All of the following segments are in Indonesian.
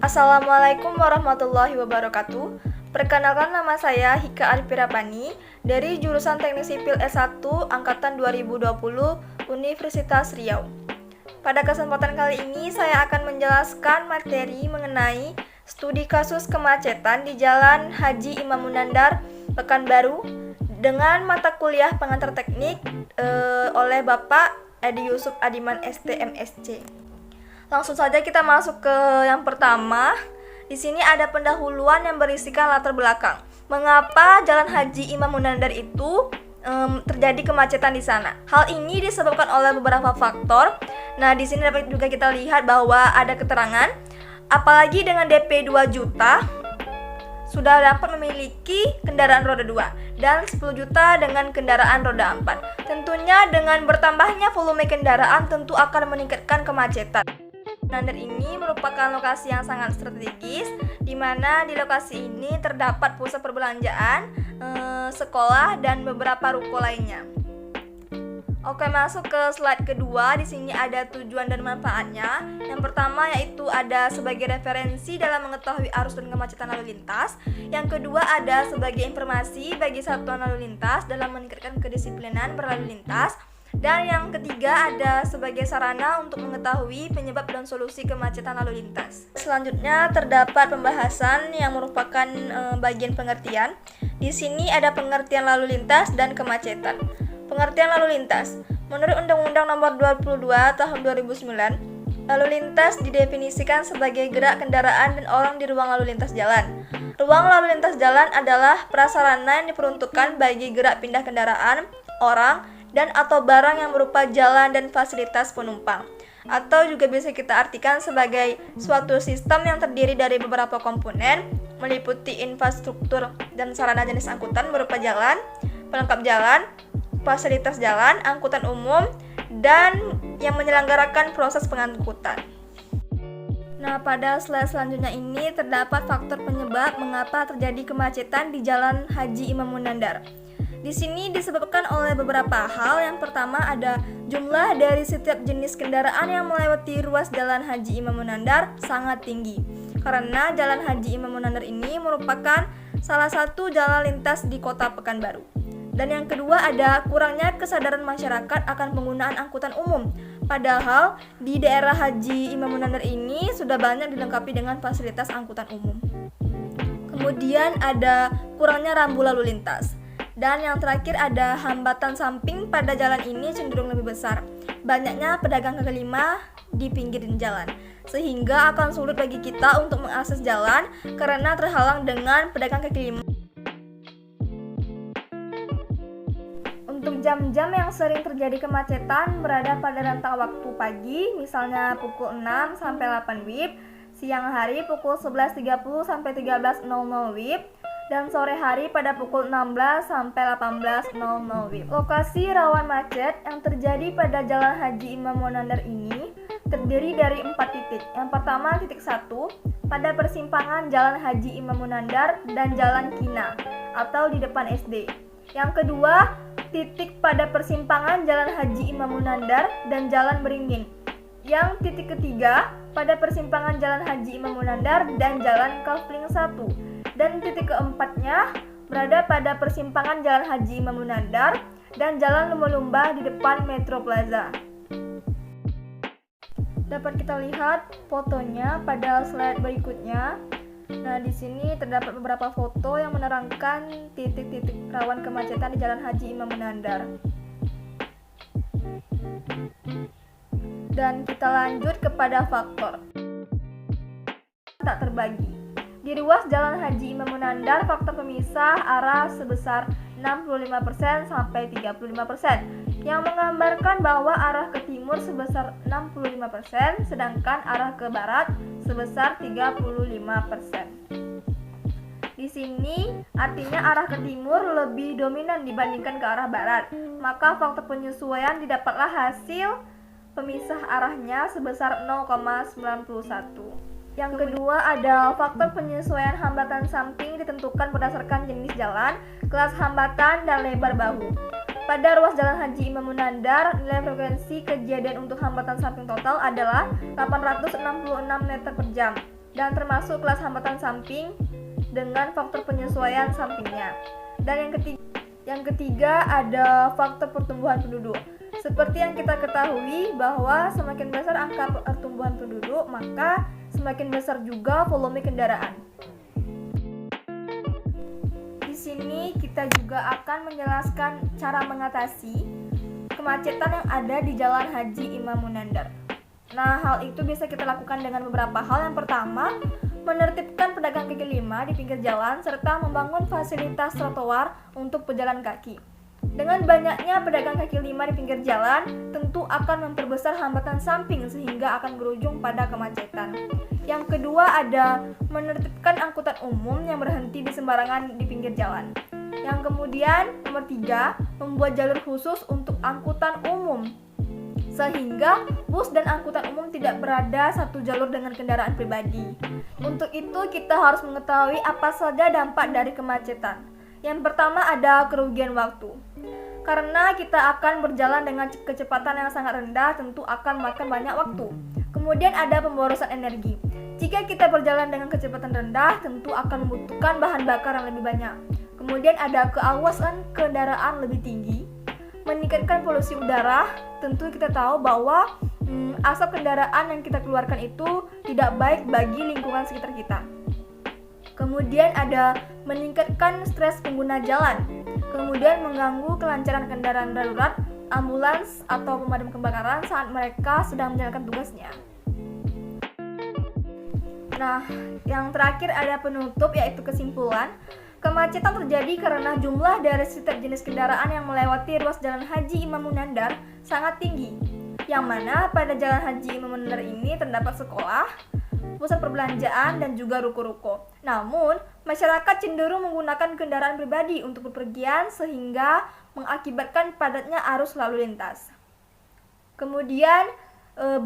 Assalamualaikum warahmatullahi wabarakatuh. Perkenalkan, nama saya Hika Arifirapani dari jurusan Teknik Sipil S1 Angkatan 2020 Universitas Riau. Pada kesempatan kali ini saya akan menjelaskan materi mengenai studi kasus kemacetan di Jalan Haji Imam Munandar, Pekanbaru dengan mata kuliah pengantar teknik oleh Bapak Edi Yusuf Adiman STMSC. Langsung saja kita masuk ke yang pertama. Di sini ada pendahuluan yang berisikan latar belakang. Mengapa Jalan Haji Imam Munandar itu terjadi kemacetan di sana? Hal ini disebabkan oleh beberapa faktor. Nah, di sini dapat juga kita lihat bahwa ada keterangan, apalagi dengan DP 2 juta sudah dapat memiliki kendaraan roda 2 dan 10 juta dengan kendaraan roda 4. Tentunya dengan bertambahnya volume kendaraan tentu akan meningkatkan kemacetan. Munandar ini merupakan lokasi yang sangat strategis, di mana di lokasi ini terdapat pusat perbelanjaan, sekolah, dan beberapa ruko lainnya. Oke, masuk ke slide kedua. Di sini ada tujuan dan manfaatnya. Yang pertama yaitu ada sebagai referensi dalam mengetahui arus dan kemacetan lalu lintas. Yang kedua ada sebagai informasi bagi satuan lalu lintas dalam meningkatkan kedisiplinan berlalu lintas. Dan yang ketiga ada sebagai sarana untuk mengetahui penyebab dan solusi kemacetan lalu lintas. Selanjutnya terdapat pembahasan yang merupakan bagian pengertian. Di sini ada pengertian lalu lintas dan kemacetan. Pengertian lalu lintas. Menurut Undang-Undang Nomor 22 Tahun 2009, lalu lintas didefinisikan sebagai gerak kendaraan dan orang di ruang lalu lintas jalan. Ruang lalu lintas jalan adalah prasarana yang diperuntukkan bagi gerak pindah kendaraan, orang, dan atau barang yang berupa jalan dan fasilitas penumpang. Atau juga bisa kita artikan sebagai suatu sistem yang terdiri dari beberapa komponen, meliputi infrastruktur dan sarana jenis angkutan berupa jalan, pelengkap jalan, fasilitas jalan, angkutan umum, dan yang menyelenggarakan proses pengangkutan. Nah, pada slide selanjutnya ini terdapat faktor penyebab mengapa terjadi kemacetan di Jalan Haji Imam Munandar. Di sini disebabkan oleh beberapa hal. Yang pertama ada jumlah dari setiap jenis kendaraan yang melewati ruas Jalan Haji Imam Munandar sangat tinggi. Karena Jalan Haji Imam Munandar ini merupakan salah satu jalan lintas di Kota Pekanbaru. Dan yang kedua ada kurangnya kesadaran masyarakat akan penggunaan angkutan umum. Padahal di daerah Haji Imam Munandar ini sudah banyak dilengkapi dengan fasilitas angkutan umum. Kemudian ada kurangnya rambu lalu lintas. Dan yang terakhir ada hambatan samping pada jalan ini cenderung lebih besar. Banyaknya pedagang kaki lima di pinggir jalan, sehingga akan sulit bagi kita untuk mengakses jalan karena terhalang dengan pedagang kaki lima. Untuk jam-jam yang sering terjadi kemacetan berada pada rentang waktu pagi, misalnya pukul 6 sampai 8 WIB, siang hari pukul 11.30 sampai 13.00 WIB, dan sore hari pada pukul 16 sampai 18.00 WIB. Lokasi rawan macet yang terjadi pada Jalan Haji Imam Munandar ini terdiri dari 4 titik. Yang pertama titik 1 pada persimpangan Jalan Haji Imam Munandar dan Jalan Kina atau di depan SD. Yang kedua titik pada persimpangan Jalan Haji Imam Munandar dan Jalan Beringin. Yang titik ketiga pada persimpangan Jalan Haji Imam Munandar dan Jalan Kafling 1. Dan titik keempatnya berada pada persimpangan Jalan Haji Imam Munandar dan Jalan Lumba-Lumba di depan Metro Plaza. Dapat kita lihat fotonya pada slide berikutnya. Nah, di sini terdapat beberapa foto yang menerangkan titik-titik rawan kemacetan di Jalan Haji Imam Munandar. Dan kita lanjut kepada faktor tak terbagi. Di ruas Jalan Haji Imam Munandar, faktor pemisah arah sebesar 65% sampai 35%, yang menggambarkan bahwa arah ke timur sebesar 65%, sedangkan arah ke barat sebesar 35%. Di sini artinya arah ke timur lebih dominan dibandingkan ke arah barat, maka faktor penyesuaian didapatlah hasil pemisah arahnya sebesar 0,91. Yang kedua ada faktor penyesuaian hambatan samping ditentukan berdasarkan jenis jalan, kelas hambatan, dan lebar bahu. Pada ruas Jalan Haji Imam Munandar, nilai frekuensi kejadian untuk hambatan samping total adalah 866 meter per jam. dan termasuk kelas hambatan samping dengan faktor penyesuaian sampingnya. Dan yang ketiga ada faktor pertumbuhan penduduk. Seperti yang kita ketahui bahwa semakin besar angka pertumbuhan penduduk, maka semakin besar juga volume kendaraan. Di sini kita juga akan menjelaskan cara mengatasi kemacetan yang ada di Jalan Haji Imam Munandar. Nah, hal itu bisa kita lakukan dengan beberapa hal. Yang pertama, menertibkan pedagang kaki lima di pinggir jalan serta membangun fasilitas trotoar untuk pejalan kaki. Dengan banyaknya pedagang kaki lima di pinggir jalan, tentu akan memperbesar hambatan samping sehingga akan berujung pada kemacetan. Yang kedua ada menertibkan angkutan umum yang berhenti di sembarangan di pinggir jalan. Yang kemudian, nomor 3, membuat jalur khusus untuk angkutan umum sehingga bus dan angkutan umum tidak berada satu jalur dengan kendaraan pribadi. Untuk itu kita harus mengetahui apa saja dampak dari kemacetan. Yang pertama ada kerugian waktu. Karena kita akan berjalan dengan kecepatan yang sangat rendah, tentu akan memakan banyak waktu. Kemudian ada pemborosan energi. Jika kita berjalan dengan kecepatan rendah, tentu akan membutuhkan bahan bakar yang lebih banyak. Kemudian ada keawasan kendaraan lebih tinggi, meningkatkan polusi udara. Tentu kita tahu bahwa asap kendaraan yang kita keluarkan itu tidak baik bagi lingkungan sekitar kita. Kemudian ada meningkatkan stres pengguna jalan. Kemudian mengganggu kelancaran kendaraan darurat, ambulans atau pemadam kebakaran saat mereka sedang menjalankan tugasnya. Nah, yang terakhir ada penutup, yaitu kesimpulan. Kemacetan terjadi karena jumlah dari setiap jenis kendaraan yang melewati ruas Jalan Haji Imam Munandar sangat tinggi, yang mana pada Jalan Haji Imam Munandar ini terdapat sekolah, pusat perbelanjaan, dan juga ruko-ruko. Namun, masyarakat cenderung menggunakan kendaraan pribadi untuk bepergian sehingga mengakibatkan padatnya arus lalu lintas. Kemudian,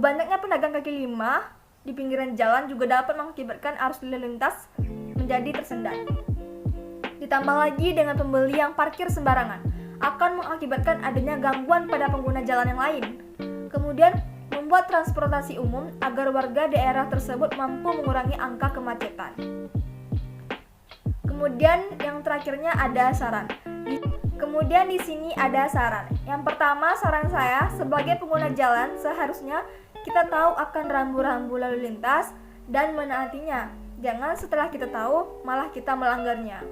banyaknya pedagang kaki lima di pinggiran jalan juga dapat mengakibatkan arus lalu lintas menjadi tersendat. Ditambah lagi dengan pembeli yang parkir sembarangan akan mengakibatkan adanya gangguan pada pengguna jalan yang lain. Kemudian membuat transportasi umum agar warga daerah tersebut mampu mengurangi angka kemacetan. Kemudian yang terakhirnya ada saran. Kemudian di sini ada saran. Yang pertama, saran saya sebagai pengguna jalan seharusnya kita tahu akan rambu-rambu lalu lintas dan menaatinya. Jangan setelah kita tahu malah kita melanggarnya.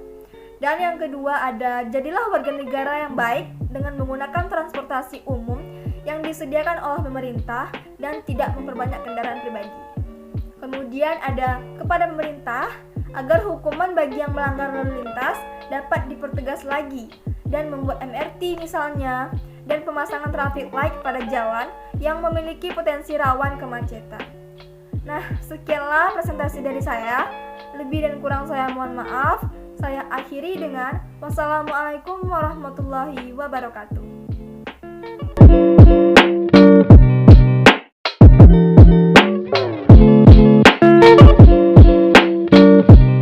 Dan yang kedua ada jadilah warga negara yang baik dengan menggunakan transportasi umum yang disediakan oleh pemerintah dan tidak memperbanyak kendaraan pribadi. Kemudian ada kepada pemerintah agar hukuman bagi yang melanggar lalu lintas dapat dipertegas lagi dan membuat MRT misalnya dan pemasangan traffic light pada jalan yang memiliki potensi rawan kemacetan. Nah, sekianlah presentasi dari saya. Lebih dan kurang saya mohon maaf. Saya akhiri dengan wassalamualaikum warahmatullahi wabarakatuh.